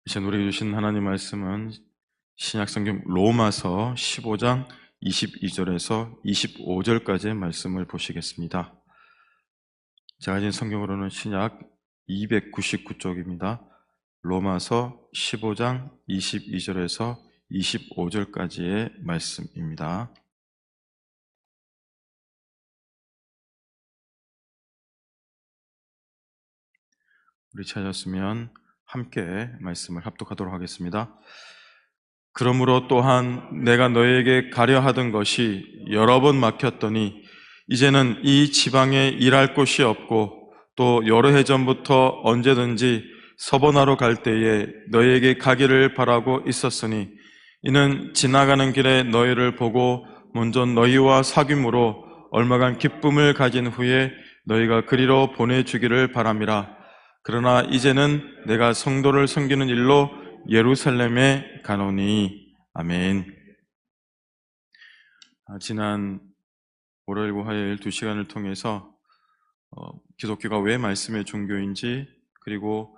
이제 우리에게 주신 하나님 말씀은 신약성경 로마서 15장 22절에서 25절까지의 말씀을 보시겠습니다. 제가 가진 성경으로는 신약 299쪽입니다. 로마서 15장 22절에서 25절까지의 말씀입니다. 우리 찾았으면 함께 말씀을 합독하도록 하겠습니다. 그러므로 또한 내가 너에게 가려 하던 것이 여러 번 막혔더니 이제는 이 지방에 일할 곳이 없고 또 여러 해 전부터 언제든지 서번하러 갈 때에 너에게 가기를 바라고 있었으니 이는 지나가는 길에 너희를 보고 먼저 너희와 사귐으로 얼마간 기쁨을 가진 후에 너희가 그리로 보내주기를 바람이라. 그러나 이제는 내가 성도를 섬기는 일로 예루살렘에 가노니. 아멘. 지난 월요일과 화요일 2시간을 통해서 기독교가 왜 말씀의 종교인지, 그리고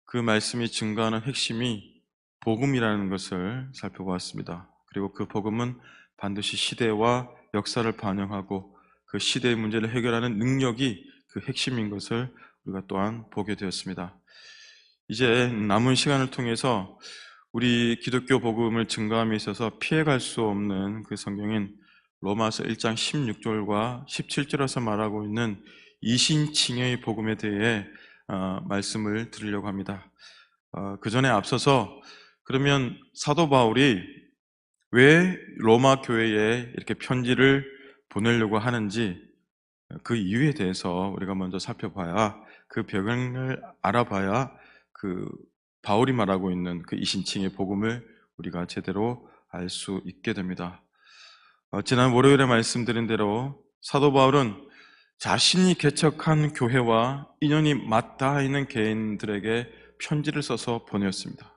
그 말씀이 증거하는 핵심이 복음이라는 것을 살펴보았습니다. 그리고 그 복음은 반드시 시대와 역사를 반영하고 그 시대의 문제를 해결하는 능력이 그 핵심인 것을 우리가 또한 보게 되었습니다. 이제 남은 시간을 통해서 우리 기독교 복음을 증거함에 있어서 피해갈 수 없는 그 성경인 로마서 1장 16절과 17절에서 말하고 있는 이신칭의의 복음에 대해 말씀을 드리려고 합니다. 그 전에 앞서서 그러면 사도 바울이 왜 로마 교회에 이렇게 편지를 보내려고 하는지, 그 이유에 대해서 우리가 먼저 살펴봐야, 그 배경을 알아봐야 그 바울이 말하고 있는 그 이신칭의 복음을 우리가 제대로 알 수 있게 됩니다. 지난 월요일에 말씀드린 대로 사도 바울은 자신이 개척한 교회와 인연이 맞닿아 있는 개인들에게 편지를 써서 보내었습니다.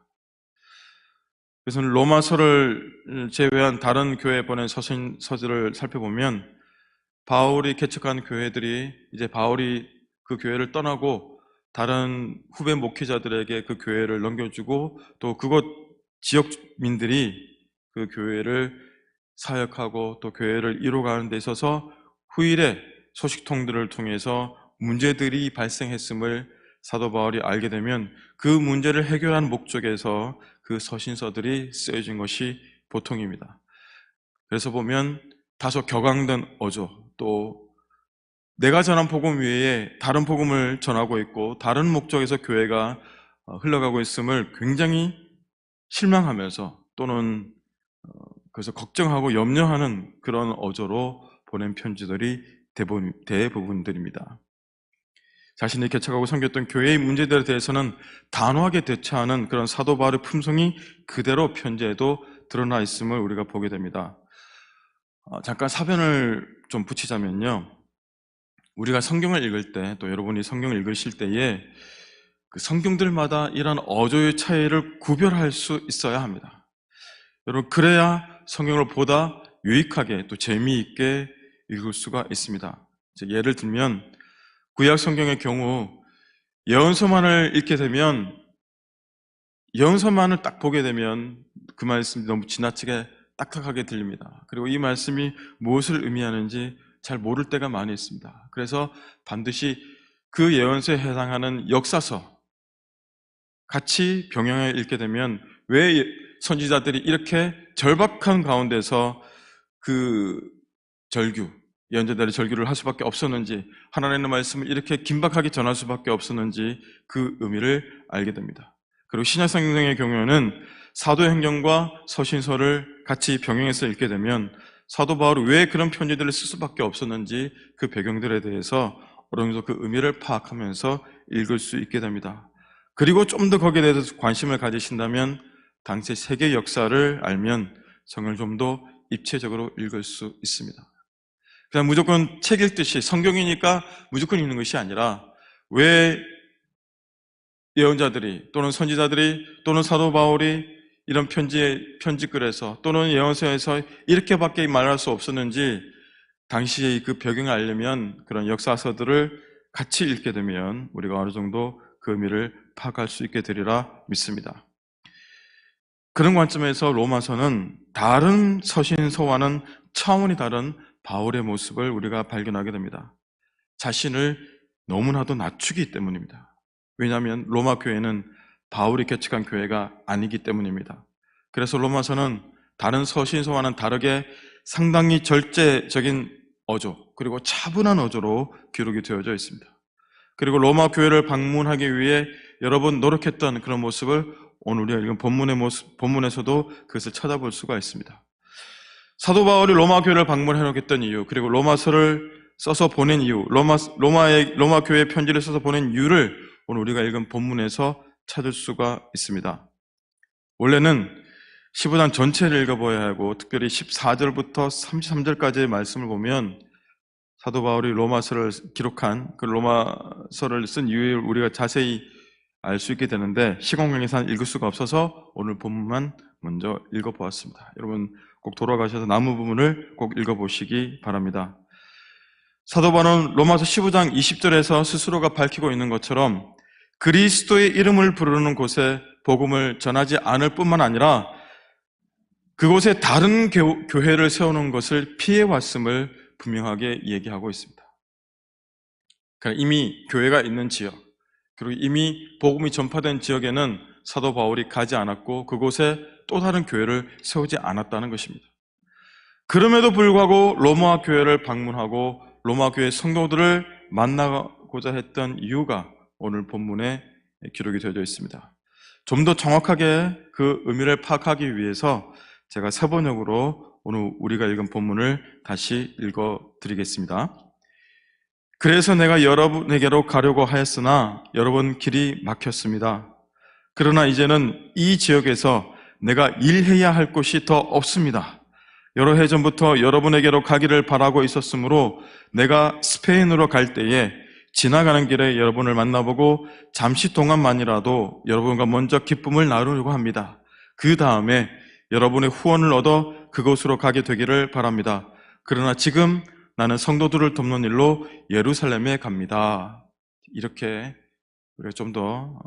그래서 로마서를 제외한 다른 교회에 보낸 서신서들을 살펴보면 바울이 개척한 교회들이 이제 바울이 그 교회를 떠나고 다른 후배 목회자들에게 그 교회를 넘겨주고 또 그곳 지역민들이 그 교회를 사역하고 또 교회를 이루어가는 데 있어서 후일에 소식통들을 통해서 문제들이 발생했음을 사도 바울이 알게 되면 그 문제를 해결하는 목적에서 그 서신서들이 쓰여진 것이 보통입니다. 그래서 보면 다소 격앙된 어조, 또 내가 전한 복음 외에 다른 복음을 전하고 있고 다른 목적에서 교회가 흘러가고 있음을 굉장히 실망하면서 또는 그래서 걱정하고 염려하는 그런 어조로 보낸 편지들이 대부분들입니다. 자신이 개척하고 섬겼던 교회의 문제들에 대해서는 단호하게 대처하는 그런 사도 바울의 품성이 그대로 편지에도 드러나 있음을 우리가 보게 됩니다. 잠깐 사변을 좀 붙이자면요, 우리가 성경을 읽을 때, 또 여러분이 성경을 읽으실 때에 그 성경들마다 이런 어조의 차이를 구별할 수 있어야 합니다. 여러분, 그래야 성경을 보다 유익하게 또 재미있게 읽을 수가 있습니다. 예를 들면 구약 성경의 경우 예언서만을 읽게 되면, 예언서만을 딱 보게 되면 그 말씀이 너무 지나치게 딱딱하게 들립니다. 그리고 이 말씀이 무엇을 의미하는지 잘 모를 때가 많이 있습니다. 그래서 반드시 그 예언서에 해당하는 역사서 같이 병행해 읽게 되면 왜 선지자들이 이렇게 절박한 가운데서 그 절규, 예언자들의 절규를 할 수밖에 없었는지, 하나님의 말씀을 이렇게 긴박하게 전할 수밖에 없었는지 그 의미를 알게 됩니다. 그리고 신약성경의 경우에는 사도행전과 서신서를 같이 병행해서 읽게 되면 사도 바울이 왜 그런 편지들을 쓸 수밖에 없었는지 그 배경들에 대해서 어느 정도 그 의미를 파악하면서 읽을 수 있게 됩니다. 그리고 좀 더 거기에 대해서 관심을 가지신다면 당시 세계 역사를 알면 성경을 좀 더 입체적으로 읽을 수 있습니다. 그냥 무조건 책 읽듯이 성경이니까 무조건 읽는 것이 아니라 왜 예언자들이 또는 선지자들이 또는 사도 바울이 이런 편지글에서 또는 예언서에서 이렇게밖에 말할 수 없었는지 당시의 그 배경을 알려면 그런 역사서들을 같이 읽게 되면 우리가 어느 정도 그 의미를 파악할 수 있게 되리라 믿습니다. 그런 관점에서 로마서는 다른 서신서와는 차원이 다른 바울의 모습을 우리가 발견하게 됩니다. 자신을 너무나도 낮추기 때문입니다. 왜냐하면 로마 교회는 바울이 개척한 교회가 아니기 때문입니다. 그래서 로마서는 다른 서신서와는 다르게 상당히 절제적인 어조, 그리고 차분한 어조로 기록이 되어져 있습니다. 그리고 로마 교회를 방문하기 위해 여러 번 노력했던 그런 모습을 오늘 우리가 읽은 본문에서도 그것을 찾아볼 수가 있습니다. 사도 바울이 로마 교회를 방문해 놓겠던 이유, 그리고 로마서를 써서 보낸 이유, 로마 교회 편지를 써서 보낸 이유를 오늘 우리가 읽은 본문에서 찾을 수가 있습니다. 원래는 15장 전체를 읽어봐야 하고, 특별히 14절부터 33절까지의 말씀을 보면 사도 바울이 로마서를 기록한 그 로마서를 쓴 이유를 우리가 자세히 알 수 있게 되는데 시간 관계상 읽을 수가 없어서 오늘 본문만 먼저 읽어보았습니다. 여러분 꼭 돌아가셔서 남은 부분을 꼭 읽어보시기 바랍니다. 사도 바울은 로마서 15장 20절에서 스스로가 밝히고 있는 것처럼 그리스도의 이름을 부르는 곳에 복음을 전하지 않을 뿐만 아니라 그곳에 다른 교회를 세우는 것을 피해왔음을 분명하게 얘기하고 있습니다. 그러니까 이미 교회가 있는 지역, 그리고 이미 복음이 전파된 지역에는 사도 바울이 가지 않았고 그곳에 또 다른 교회를 세우지 않았다는 것입니다. 그럼에도 불구하고 로마 교회를 방문하고 로마 교회 성도들을 만나고자 했던 이유가 오늘 본문에 기록이 되어져 있습니다. 좀 더 정확하게 그 의미를 파악하기 위해서 제가 세번역으로 오늘 우리가 읽은 본문을 다시 읽어드리겠습니다. 그래서 내가 여러분에게로 가려고 하였으나 여러분 길이 막혔습니다. 그러나 이제는 이 지역에서 내가 일해야 할 곳이 더 없습니다. 여러 해 전부터 여러분에게로 가기를 바라고 있었으므로 내가 스페인으로 갈 때에 지나가는 길에 여러분을 만나보고 잠시 동안만이라도 여러분과 먼저 기쁨을 나누려고 합니다. 그 다음에 여러분의 후원을 얻어 그곳으로 가게 되기를 바랍니다. 그러나 지금 나는 성도들을 돕는 일로 예루살렘에 갑니다. 이렇게 우리가 좀 더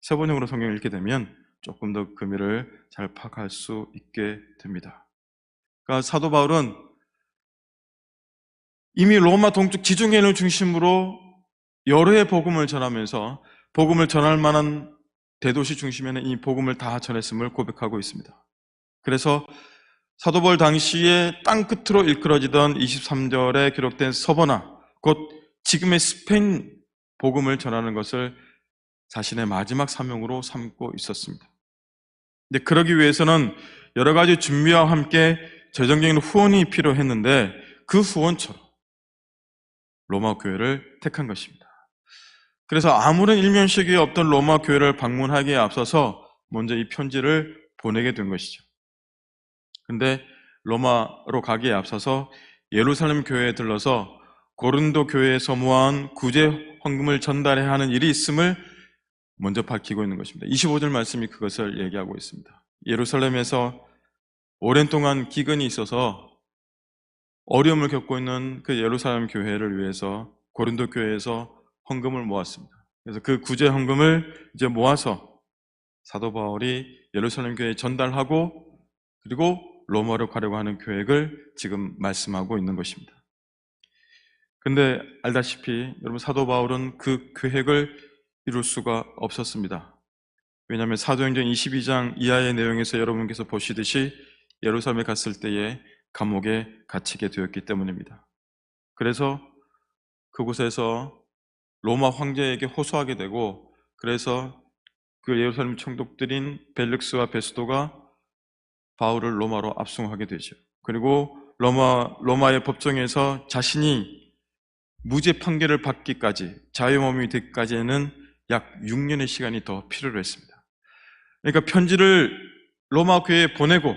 세번역으로 성경을 읽게 되면 조금 더 의미를 잘 파악할 수 있게 됩니다. 그러니까 사도 바울은 이미 로마 동쪽 지중해를 중심으로 여러 해 복음을 전하면서 복음을 전할 만한 대도시 중심에는 이 복음을 다 전했음을 고백하고 있습니다. 그래서 사도 바울 당시에 땅 끝으로 일컬어지던 23절에 기록된 서버나 곧 지금의 스페인 복음을 전하는 것을 자신의 마지막 사명으로 삼고 있었습니다. 근데 그러기 위해서는 여러 가지 준비와 함께 재정적인 후원이 필요했는데 그 후원처럼 로마 교회를 택한 것입니다. 그래서 아무런 일면식이 없던 로마 교회를 방문하기에 앞서서 먼저 이 편지를 보내게 된 것이죠. 근데 로마로 가기에 앞서서 예루살렘 교회에 들러서 고린도 교회에서 모아온 구제 헌금을 전달해야 하는 일이 있음을 먼저 밝히고 있는 것입니다. 25절 말씀이 그것을 얘기하고 있습니다. 예루살렘에서 오랜 동안 기근이 있어서 어려움을 겪고 있는 그 예루살렘 교회를 위해서 고린도 교회에서 헌금을 모았습니다. 그래서 그 구제 헌금을 이제 모아서 사도 바울이 예루살렘 교회에 전달하고 그리고 로마로 가려고 하는 계획을 지금 말씀하고 있는 것입니다. 근데 알다시피 여러분 사도 바울은 그 계획을 이룰 수가 없었습니다. 왜냐하면 사도행전 22장 이하의 내용에서 여러분께서 보시듯이 예루살렘에 갔을 때에 감옥에 갇히게 되었기 때문입니다. 그래서 그곳에서 로마 황제에게 호소하게 되고 그래서 그 예루살렘 총독들인 벨릭스와 베스도가 바울을 로마로 압송하게 되죠. 그리고 로마의 법정에서 자신이 무죄 판결을 받기까지 자유몸이 되기까지는 약 6년의 시간이 더 필요로 했습니다. 그러니까 편지를 로마 교회에 보내고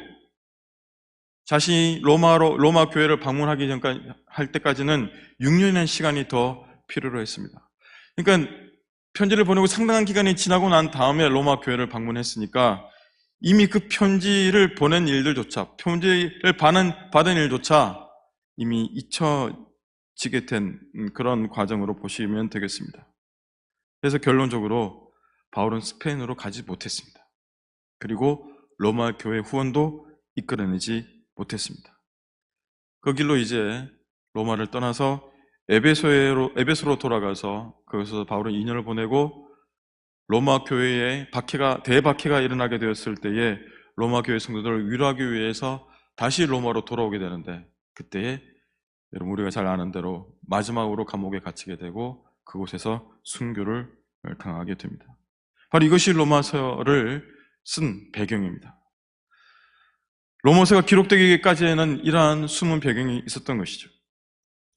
자신이 로마 교회를 방문하기 전까지 할 때까지는 6년의 시간이 더 필요로 했습니다. 그러니까 편지를 보내고 상당한 기간이 지나고 난 다음에 로마 교회를 방문했으니까 이미 그 편지를 보낸 일들조차, 편지를 받은 일조차 이미 잊혀지게 된 그런 과정으로 보시면 되겠습니다. 그래서 결론적으로 바울은 스페인으로 가지 못했습니다. 그리고 로마 교회 후원도 이끌어내지 못했습니다. 그 길로 이제 로마를 떠나서 에베소로 돌아가서 거기서 바울은 2년을 보내고 로마 교회에 대박해가 일어나게 되었을 때에 로마 교회 성도들을 위로하기 위해서 다시 로마로 돌아오게 되는데, 그때에 여러분 우리가 잘 아는 대로 마지막으로 감옥에 갇히게 되고 그곳에서 순교를 당하게 됩니다. 바로 이것이 로마서를 쓴 배경입니다. 로마서가 기록되기까지에는 이러한 숨은 배경이 있었던 것이죠.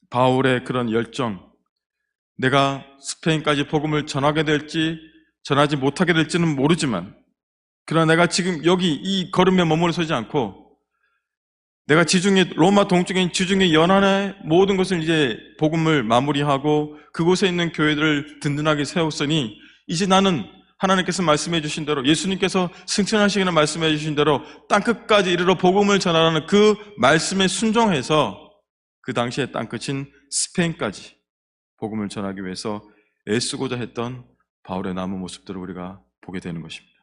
바울의 그런 열정, 내가 스페인까지 복음을 전하게 될지 전하지 못하게 될지는 모르지만, 그러나 내가 지금 여기 이 걸음에 머물러 서지 않고 내가 로마 동쪽인 지중해 연안의 모든 것을 이제 복음을 마무리하고 그곳에 있는 교회들을 든든하게 세웠으니 이제 나는 하나님께서 말씀해 주신 대로, 예수님께서 승천하시기나 말씀해 주신 대로 땅끝까지 이르러 복음을 전하라는 그 말씀에 순종해서 그 당시의 땅끝인 스페인까지 복음을 전하기 위해서 애쓰고자 했던 바울의 남은 모습들을 우리가 보게 되는 것입니다.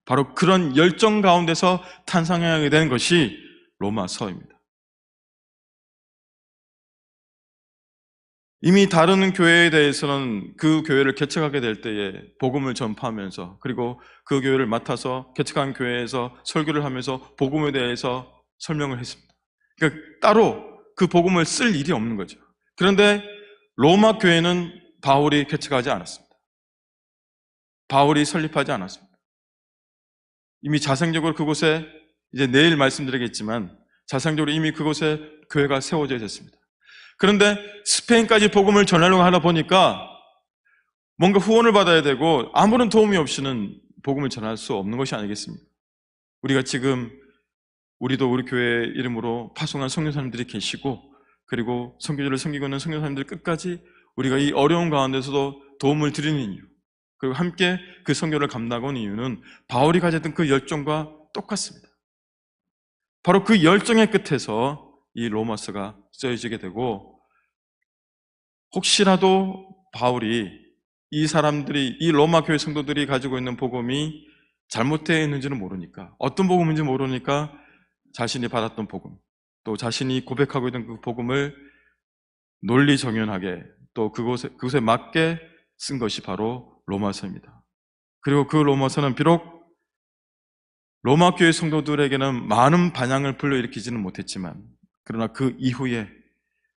바로 그런 열정 가운데서 탄생하게 된 것이 로마서입니다. 이미 다른 교회에 대해서는 그 교회를 개척하게 될 때에 복음을 전파하면서, 그리고 그 교회를 맡아서 개척한 교회에서 설교를 하면서 복음에 대해서 설명을 했습니다. 그러니까 따로 그 복음을 쓸 일이 없는 거죠. 그런데 로마 교회는 바울이 개척하지 않았습니다. 바울이 설립하지 않았습니다. 이미 자생적으로 그곳에, 이제 내일 말씀드리겠지만 자생적으로 이미 그곳에 교회가 세워져 있었습니다. 그런데 스페인까지 복음을 전하려고 하다 보니까 뭔가 후원을 받아야 되고 아무런 도움이 없이는 복음을 전할 수 없는 것이 아니겠습니까? 우리가 지금 우리도 우리 교회 이름으로 파송한 선교사님들이 계시고, 그리고 선교지를 섬기고 있는 선교사님들 끝까지 우리가 이 어려운 가운데서도 도움을 드리는 이유, 그리고 함께 그 선교를 감당하고 있는 이유는 바울이 가졌던 그 열정과 똑같습니다. 바로 그 열정의 끝에서 이 로마서가 쓰여지게 되고, 혹시라도 바울이 이 로마 교회 성도들이 가지고 있는 복음이 잘못되어 있는지는 모르니까, 어떤 복음인지 모르니까 자신이 받았던 복음, 또 자신이 고백하고 있던 그 복음을 논리정연하게 또 그곳에 맞게 쓴 것이 바로 로마서입니다. 그리고 그 로마서는 비록 로마 교회 성도들에게는 많은 반향을 불러일으키지는 못했지만, 그러나 그 이후에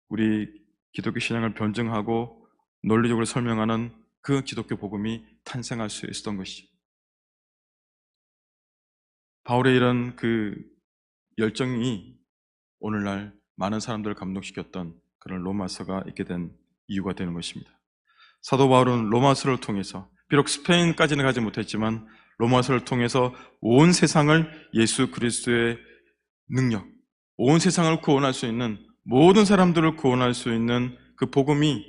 우리 기독교 신앙을 변증하고 논리적으로 설명하는 그 기독교 복음이 탄생할 수 있었던 것이죠. 바울의 이런 그 열정이 오늘날 많은 사람들을 감동시켰던 그런 로마서가 있게 된 이유가 되는 것입니다. 사도 바울은 로마서를 통해서 비록 스페인까지는 가지 못했지만 로마서를 통해서 온 세상을 예수 그리스도의 능력, 온 세상을 구원할 수 있는, 모든 사람들을 구원할 수 있는 그 복음이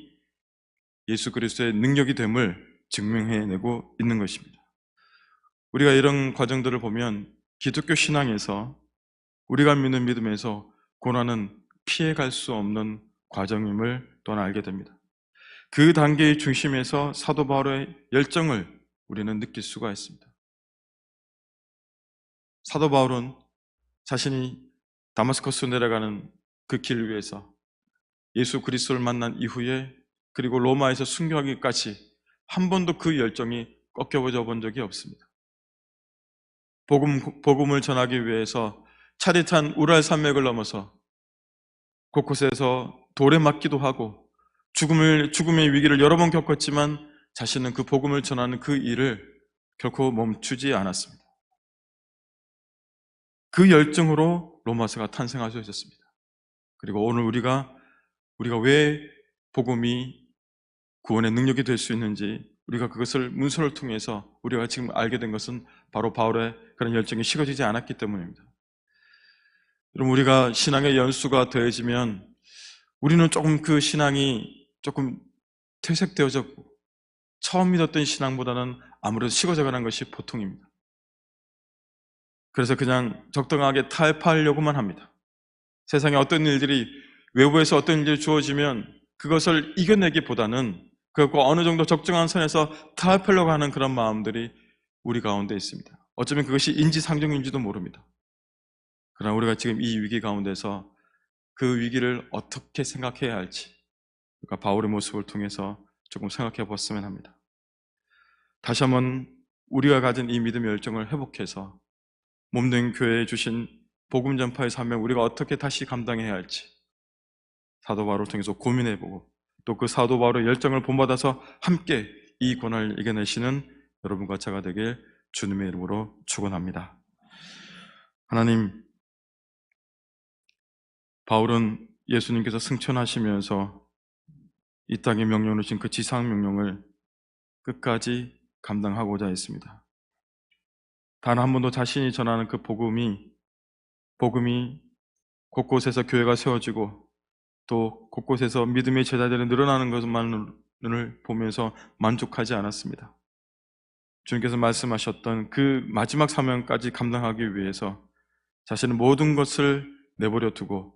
예수 그리스도의 능력이 됨을 증명해내고 있는 것입니다. 우리가 이런 과정들을 보면 기독교 신앙에서, 우리가 믿는 믿음에서 고난은 피해갈 수 없는 과정임을 또한 알게 됩니다. 그 단계의 중심에서 사도 바울의 열정을 우리는 느낄 수가 있습니다. 사도 바울은 자신이 다마스커스 내려가는 그 길 위에서 예수 그리스도를 만난 이후에, 그리고 로마에서 순교하기까지 한 번도 그 열정이 꺾여져 본 적이 없습니다. 복음을 전하기 위해서 차릿한 우랄 산맥을 넘어서 곳곳에서 돌에 맞기도 하고 죽음의 위기를 여러 번 겪었지만 자신은 그 복음을 전하는 그 일을 결코 멈추지 않았습니다. 그 열정으로 로마서가 탄생할 수 있었습니다. 그리고 오늘 우리가 왜 복음이 구원의 능력이 될 수 있는지, 우리가 그것을 문서를 통해서 우리가 지금 알게 된 것은 바로 바울의 그런 열정이 식어지지 않았기 때문입니다. 여러분, 우리가 신앙의 연수가 더해지면 우리는 조금 그 신앙이 조금 퇴색되어졌고 처음 믿었던 신앙보다는 아무래도 식어져가는 것이 보통입니다. 그래서 그냥 적당하게 타협하려고만 합니다. 세상에 어떤 일들이, 외부에서 어떤 일들이 주어지면 그것을 이겨내기보다는 그것과 어느 정도 적정한 선에서 타협하려고 하는 그런 마음들이 우리 가운데 있습니다. 어쩌면 그것이 인지상정인지도 모릅니다. 그러나 우리가 지금 이 위기 가운데서 그 위기를 어떻게 생각해야 할지, 그러니까 바울의 모습을 통해서 조금 생각해 봤으면 합니다. 다시 한번 우리가 가진 이 믿음의 열정을 회복해서 몸된 교회에 주신 복음 전파의 사명, 우리가 어떻게 다시 감당해야 할지 사도 바울을 통해서 고민해보고, 또 그 사도 바울의 열정을 본받아서 함께 이 고난을 이겨내시는 여러분과 제가 되길 주님의 이름으로 축원합니다. 하나님, 바울은 예수님께서 승천하시면서 이 땅에 명령을 주신 그 지상 명령을 끝까지 감당하고자 했습니다. 단 한 번도 자신이 전하는 그 복음이 곳곳에서 교회가 세워지고 또 곳곳에서 믿음의 제자들이 늘어나는 것만을 보면서 만족하지 않았습니다. 주님께서 말씀하셨던 그 마지막 사명까지 감당하기 위해서 자신의 모든 것을 내버려 두고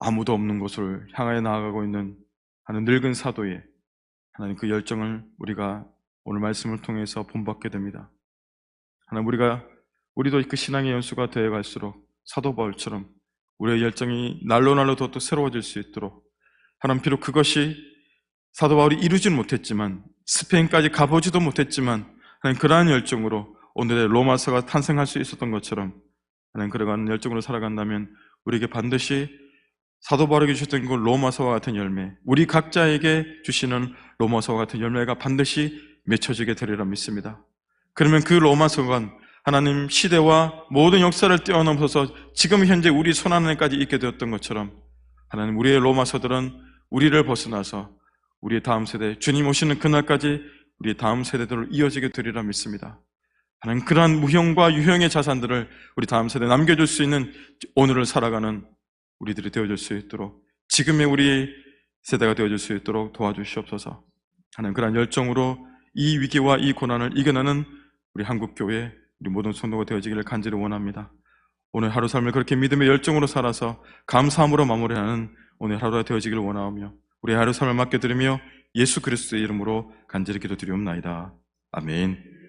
아무도 없는 곳을 향하여 나아가고 있는 하는 늙은 사도의 하나님 그 열정을 우리가 오늘 말씀을 통해서 본받게 됩니다. 하나님, 우리도 그 신앙의 연수가 되어 갈수록 사도 바울처럼 우리의 열정이 날로 더 새로워질 수 있도록, 하나님, 비록 그것이 사도 바울이 이루지는 못했지만, 스페인까지 가보지도 못했지만, 하나님, 그러한 열정으로 오늘의 로마서가 탄생할 수 있었던 것처럼 하나님, 그러한 열정으로 살아간다면 우리에게 반드시 사도 바울에게 주셨던 그 로마서와 같은 열매, 우리 각자에게 주시는 로마서와 같은 열매가 반드시 맺혀지게 되리라 믿습니다. 그러면 그 로마서가 하나님 시대와 모든 역사를 뛰어넘어서 지금 현재 우리 손안에까지 있게 되었던 것처럼, 하나님, 우리의 로마서들은 우리를 벗어나서 우리의 다음 세대, 주님 오시는 그날까지 우리의 다음 세대들을 이어지게 되리라 믿습니다. 하나님, 그러한 무형과 유형의 자산들을 우리 다음 세대에 남겨줄 수 있는 오늘을 살아가는 우리들이 되어줄 수 있도록, 지금의 우리 세대가 되어줄 수 있도록 도와주시옵소서. 하나님, 그러한 열정으로 이 위기와 이 고난을 이겨내는 우리 한국교회, 우리 모든 성도가 되어지기를 간절히 원합니다. 오늘 하루 삶을 그렇게 믿음의 열정으로 살아서 감사함으로 마무리하는 오늘 하루가 되어지기를 원하오며, 우리 하루 삶을 맡겨드리며 예수 그리스도의 이름으로 간절히 기도드리옵나이다. 아멘.